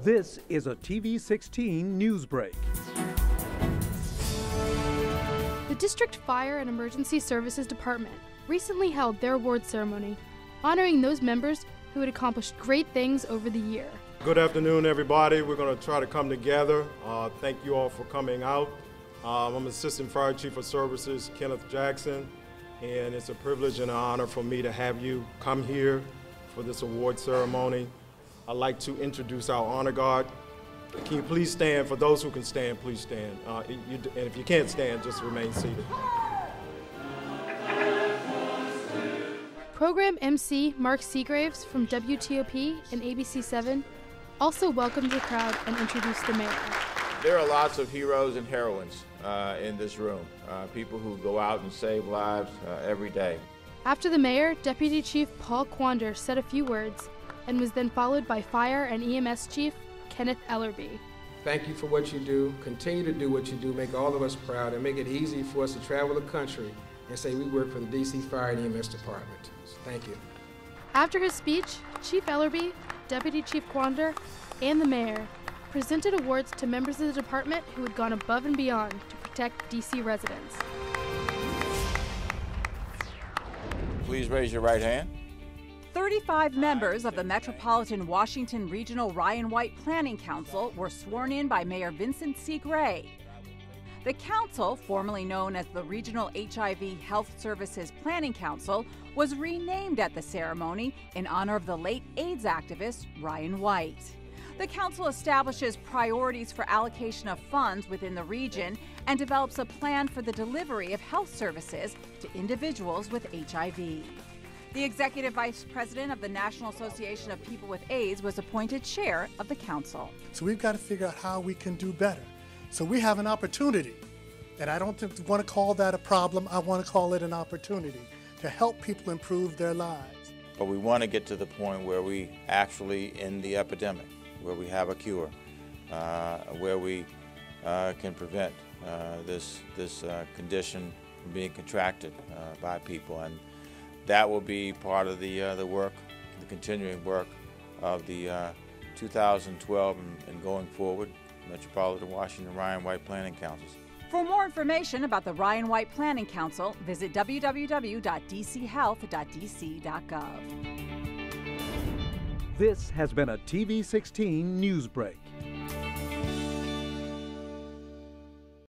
This is a TV16 news break. The District Fire and Emergency Services Department recently held their award ceremony, honoring those members who had accomplished great things over the year. Good afternoon, everybody. We're going to try to come together. Thank you all for coming out. I'm Assistant Fire Chief of Services, Kenneth Jackson, and it's a privilege and an honor for me to have you come here for this award ceremony. I'd like to introduce our honor guard. Can you please stand? For those who can stand, please stand. And if you can't stand, just remain seated. Program MC Mark Seagraves from WTOP and ABC7 also welcomed the crowd and introduced the mayor. There are lots of heroes and heroines in this room, people who go out and save lives every day. After the mayor, Deputy Chief Paul Quander said a few words and was then followed by Fire and EMS Chief Kenneth Ellerbe. Thank you for what you do. Continue to do what you do. Make all of us proud and make it easy for us to travel the country and say we work for the DC Fire and EMS Department. So thank you. After his speech, Chief Ellerbe, Deputy Chief Quander, and the mayor presented awards to members of the department who had gone above and beyond to protect DC residents. Please raise your right hand. 35 members of the Metropolitan Washington Regional Ryan White Planning Council were sworn in by Mayor Vincent C. Gray. The council, formerly known as the Regional HIV Health Services Planning Council, was renamed at the ceremony in honor of the late AIDS activist Ryan White. The council establishes priorities for allocation of funds within the region and develops a plan for the delivery of health services to individuals with HIV. The Executive Vice President of the National Association of People with AIDS was appointed chair of the council. So we've got to figure out how we can do better. So we have an opportunity, and I don't want to call that a problem, I want to call it an opportunity to help people improve their lives. But we want to get to the point where we actually end the epidemic, where we have a cure, where we can prevent this condition from being contracted by people. And that will be part of the work, the continuing work of the 2012 and going forward Metropolitan Washington Ryan White Planning Councils. For more information about the Ryan White Planning Council, visit www.dchealth.dc.gov. This has been a TV16 news break.